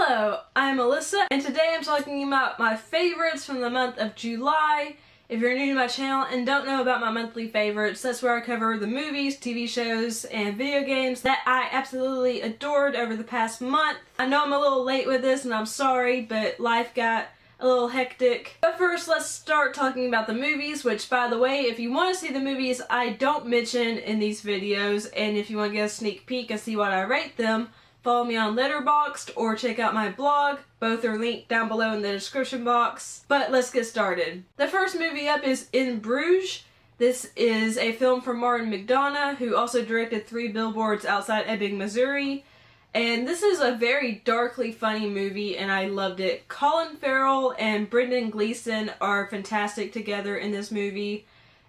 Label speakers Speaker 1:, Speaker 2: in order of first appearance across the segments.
Speaker 1: Hello, I'm Alyssa, and today I'm talking about my favorites from the month of July. If you're new to my channel and don't know about my monthly favorites, that's where I cover the movies, TV shows, and video games that I absolutely adored over the past month. I know I'm a little late with this and I'm sorry, but life got a little hectic. But first, let's start talking about the movies, which, by the way, if you want to see the movies I don't mention in these videos, and if you want to get a sneak peek and see what I rate them, follow me on Letterboxd or check out my blog. Both are linked down below in the description box. But let's get started. The first movie up is In Bruges. This is a film from Martin McDonagh, who also directed 3 Billboards Outside Ebbing, Missouri. And this is a very darkly funny movie, and I loved it. Colin Farrell and Brendan Gleeson are fantastic together in this movie.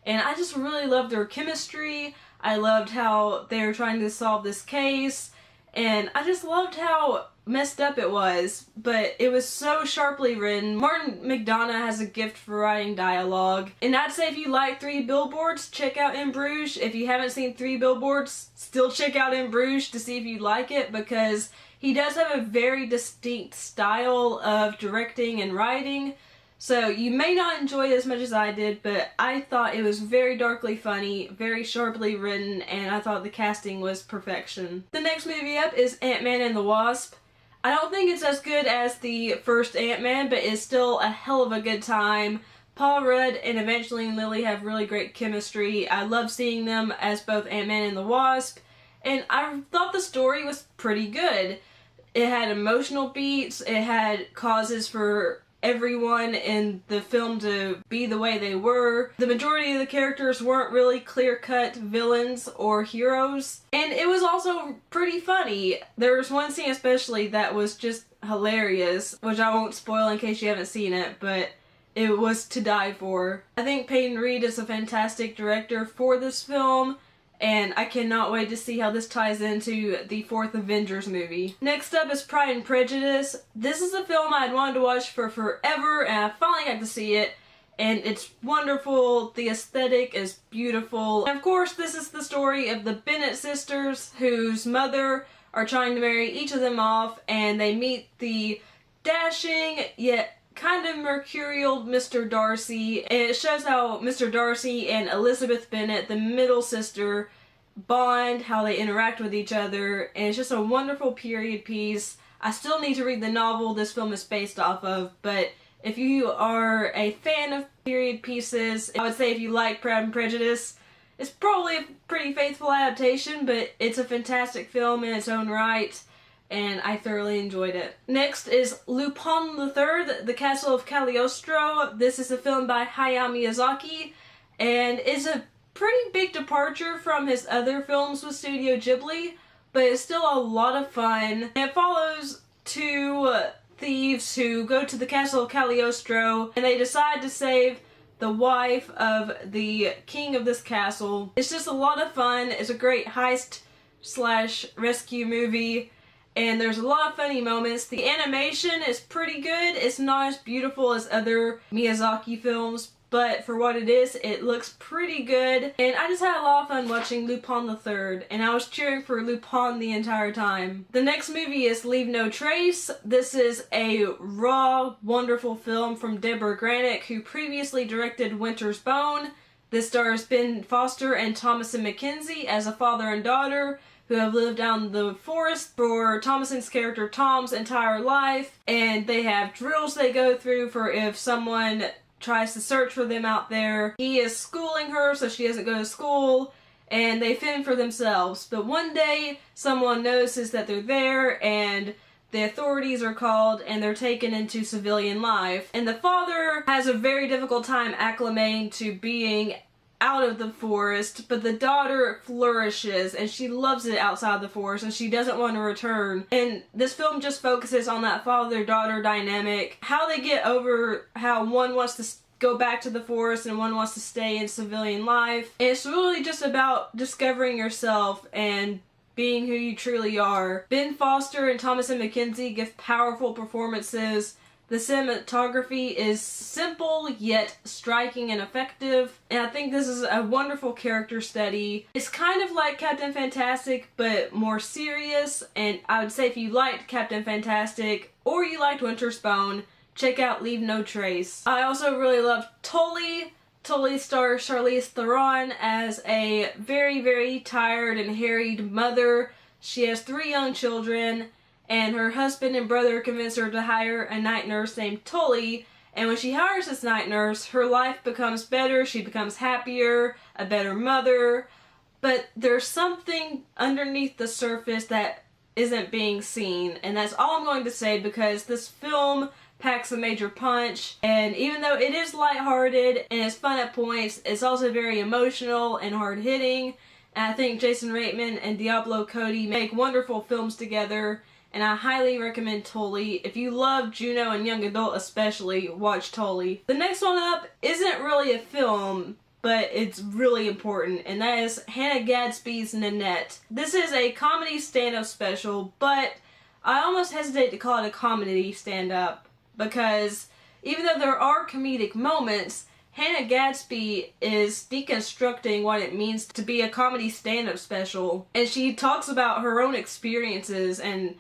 Speaker 1: And I just really loved their chemistry. I loved how they were trying to solve this case. And I just loved how messed up it was, but it was so sharply written. Martin McDonagh has a gift for writing dialogue. And I'd say if you like 3 Billboards, check out In Bruges. If you haven't seen 3 Billboards, still check out In Bruges to see if you like it, because he does have a very distinct style of directing and writing. So you may not enjoy it as much as I did, but I thought it was very darkly funny, very sharply written, and I thought the casting was perfection. The next movie up is Ant-Man and the Wasp. I don't think it's as good as the first Ant-Man, but it's still a hell of a good time. Paul Rudd and Evangeline Lilly have really great chemistry. I love seeing them as both Ant-Man and the Wasp, and I thought the story was pretty good. It had emotional beats, it had causes for everyone in the film to be the way they were. The majority of the characters weren't really clear-cut villains or heroes. And it was also pretty funny. There was one scene especially that was just hilarious, which I won't spoil in case you haven't seen it, but it was to die for. I think Peyton Reed is a fantastic director for this film, and I cannot wait to see how this ties into the 4th Avengers movie. Next up is Pride and Prejudice. This is a film I'd wanted to watch for forever, and I finally got to see it. And it's wonderful. The aesthetic is beautiful. And of course, this is the story of the Bennett sisters, whose mother are trying to marry each of them off, and they meet the dashing yet kind of mercurial Mr. Darcy, and it shows how Mr. Darcy and Elizabeth Bennet, the middle sister, bond, how they interact with each other, and it's just a wonderful period piece. I still need to read the novel this film is based off of, but if you are a fan of period pieces, I would say if you like Pride and Prejudice, it's probably a pretty faithful adaptation, but it's a fantastic film in its own right, and I thoroughly enjoyed it. Next is Lupin III, The Castle of Cagliostro. This is a film by Hayao Miyazaki, and it's a pretty big departure from his other films with Studio Ghibli, but it's still a lot of fun. It follows 2 thieves who go to the Castle of Cagliostro, and they decide to save the wife of the king of this castle. It's just a lot of fun. It's a great heist/rescue movie. And there's a lot of funny moments. The animation is pretty good. It's not as beautiful as other Miyazaki films, but for what it is, it looks pretty good. And I just had a lot of fun watching Lupin III, and I was cheering for Lupin the entire time. The next movie is Leave No Trace. This is a raw, wonderful film from Deborah Granick, who previously directed Winter's Bone. This stars Ben Foster and Thomasin McKenzie as a father and daughter who have lived out in the forest for Thomasin's character Tom's entire life, and they have drills they go through for if someone tries to search for them out there. He is schooling her so she doesn't go to school, and they fend for themselves. But one day, someone notices that they're there, and the authorities are called, and they're taken into civilian life. And the father has a very difficult time acclimating to being out of the forest, but the daughter flourishes and she loves it outside the forest and she doesn't want to return. And this film just focuses on that father-daughter dynamic, how they get over how one wants to go back to the forest and one wants to stay in civilian life. And it's really just about discovering yourself and being who you truly are. Ben Foster and Thomasin McKenzie give powerful performances. The cinematography is simple yet striking and effective, and I think this is a wonderful character study. It's kind of like Captain Fantastic, but more serious, and I would say if you liked Captain Fantastic or you liked Winter's Bone, check out Leave No Trace. I also really loved Tully. Tully stars Charlize Theron as a very, very tired and harried mother. She has 3 young children, and her husband and brother convince her to hire a night nurse named Tully. And when she hires this night nurse, her life becomes better, she becomes happier, a better mother. But there's something underneath the surface that isn't being seen. And that's all I'm going to say, because this film packs a major punch. And even though it is lighthearted and it's fun at points, it's also very emotional and hard-hitting. And I think Jason Reitman and Diablo Cody make wonderful films together. And I highly recommend Tully. If you love Juno and young adult especially, watch Tully. The next one up isn't really a film, but it's really important, and that is Hannah Gadsby's Nanette. This is a comedy stand-up special, but I almost hesitate to call it a comedy stand-up, because even though there are comedic moments, Hannah Gadsby is deconstructing what it means to be a comedy stand-up special. And she talks about her own experiences, and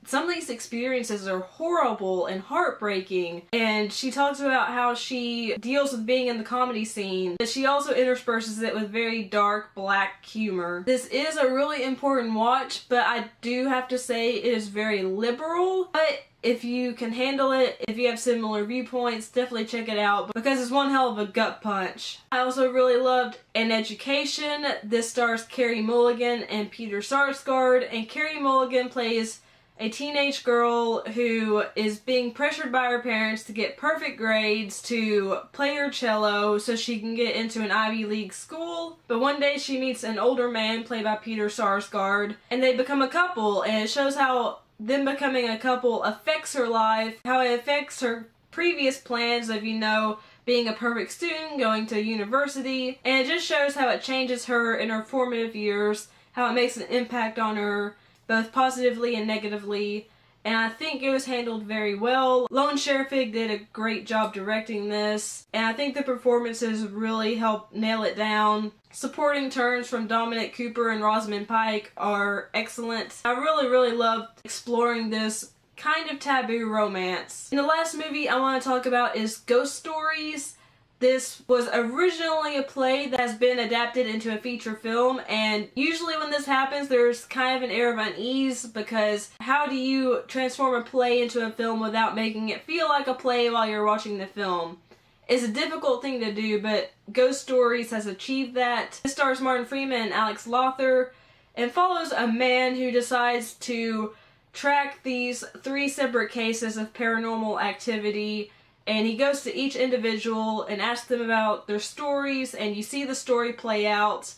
Speaker 1: some of these experiences are horrible and heartbreaking. And she talks about how she deals with being in the comedy scene, but she also intersperses it with very dark black humor. This is a really important watch, but I do have to say it is very liberal. But if you can handle it, if you have similar viewpoints, definitely check it out, because it's one hell of a gut punch. I also really loved An Education. This stars Carey Mulligan and Peter Sarsgaard, and Carey Mulligan plays a teenage girl who is being pressured by her parents to get perfect grades to play her cello so she can get into an Ivy League school. But one day she meets an older man played by Peter Sarsgaard, and they become a couple, and it shows how them becoming a couple affects her life, how it affects her previous plans of, you know, being a perfect student, going to university, and it just shows how it changes her in her formative years, how it makes an impact on her, both positively and negatively, and I think it was handled very well. Lone Scherfig did a great job directing this, and I think the performances really helped nail it down. Supporting turns from Dominic Cooper and Rosamund Pike are excellent. I really loved exploring this kind of taboo romance. And the last movie I want to talk about is Ghost Stories. This was originally a play that has been adapted into a feature film, and usually when this happens there's kind of an air of unease, because how do you transform a play into a film without making it feel like a play while you're watching the film? It's a difficult thing to do, but Ghost Stories has achieved that. It stars Martin Freeman and Alex Lothar, and follows a man who decides to track these 3 separate cases of paranormal activity. And he goes to each individual and asks them about their stories, and you see the story play out.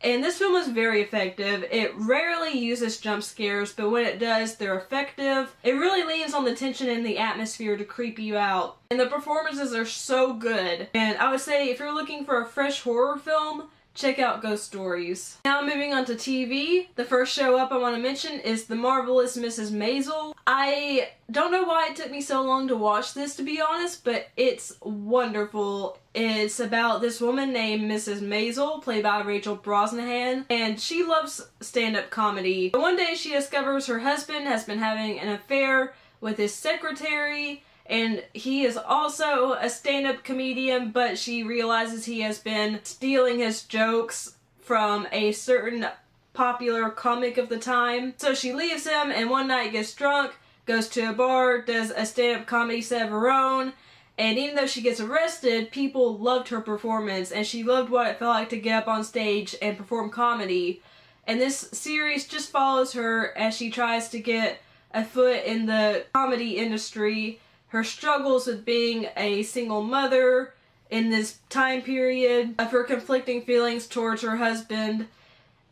Speaker 1: And this film is very effective. It rarely uses jump scares, but when it does, they're effective. It really leans on the tension and the atmosphere to creep you out. And the performances are so good. And I would say if you're looking for a fresh horror film, check out Ghost Stories. Now moving on to TV, the first show up I want to mention is The Marvelous Mrs. Maisel. I don't know why it took me so long to watch this, to be honest, but it's wonderful. It's about this woman named Mrs. Maisel, played by Rachel Brosnahan, and she loves stand-up comedy. But one day she discovers her husband has been having an affair with his secretary, and he is also a stand-up comedian, but she realizes he has been stealing his jokes from a certain popular comic of the time. So she leaves him, and one night gets drunk, goes to a bar, does a stand-up comedy set of her own, and even though she gets arrested, people loved her performance, and she loved what it felt like to get up on stage and perform comedy. And this series just follows her as she tries to get a foot in the comedy industry, her struggles with being a single mother in this time period, of her conflicting feelings towards her husband,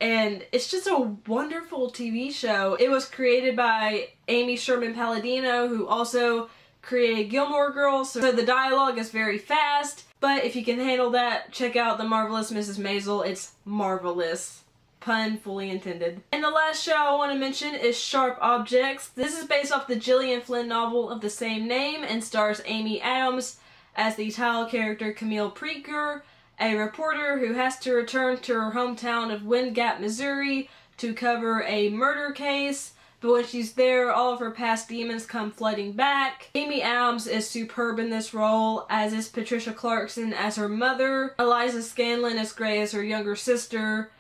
Speaker 1: and it's just a wonderful TV show. It was created by Amy Sherman Palladino, who also created Gilmore Girls, so the dialogue is very fast, but if you can handle that, check out The Marvelous Mrs. Maisel. It's marvelous. pun fully intended. And the last show I want to mention is Sharp Objects. This is based off the Gillian Flynn novel of the same name and stars Amy Adams as the title character Camille Preaker, a reporter who has to return to her hometown of Wind Gap, Missouri to cover a murder case. But when she's there, all of her past demons come flooding back. Amy Adams is superb in this role, as is Patricia Clarkson as her mother, Eliza Scanlon as Gray as her younger sister.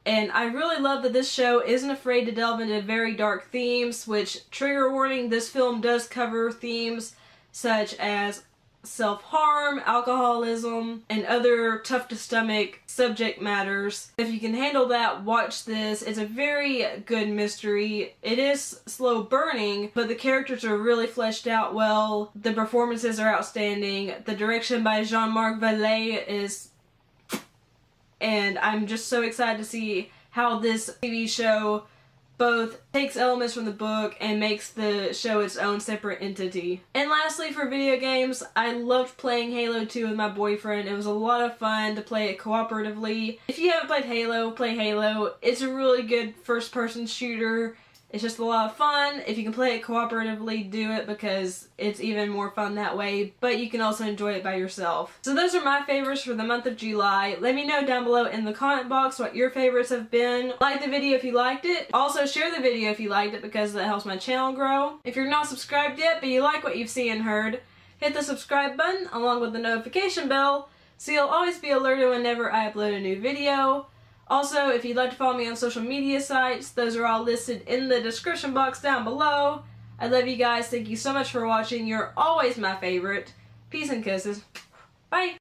Speaker 1: And I really love that this show isn't afraid to delve into very dark themes, which, trigger warning, this film does cover themes such as self-harm, alcoholism, and other tough-to-stomach subject matters. If you can handle that, watch this. It's a very good mystery. It is slow burning, but the characters are really fleshed out well. The performances are outstanding. The direction by Jean-Marc Vallée is... and I'm just so excited to see how this TV show both takes elements from the book and makes the show its own separate entity. And lastly, for video games, I loved playing Halo 2 with my boyfriend. It was a lot of fun to play it cooperatively. If you haven't played Halo, play Halo. It's a really good first-person shooter. It's just a lot of fun. If you can play it cooperatively, do it because it's even more fun that way, but you can also enjoy it by yourself. So those are my favorites for the month of July. Let me know down below in the comment box what your favorites have been. Like the video if you liked it. Also share the video if you liked it because that helps my channel grow. If you're not subscribed yet but you like what you've seen and heard, hit the subscribe button along with the notification bell so you'll always be alerted whenever I upload a new video. Also, if you'd like to follow me on social media sites, those are all listed in the description box down below. I love you guys. Thank you so much for watching. You're always my favorite. Peace and kisses. Bye!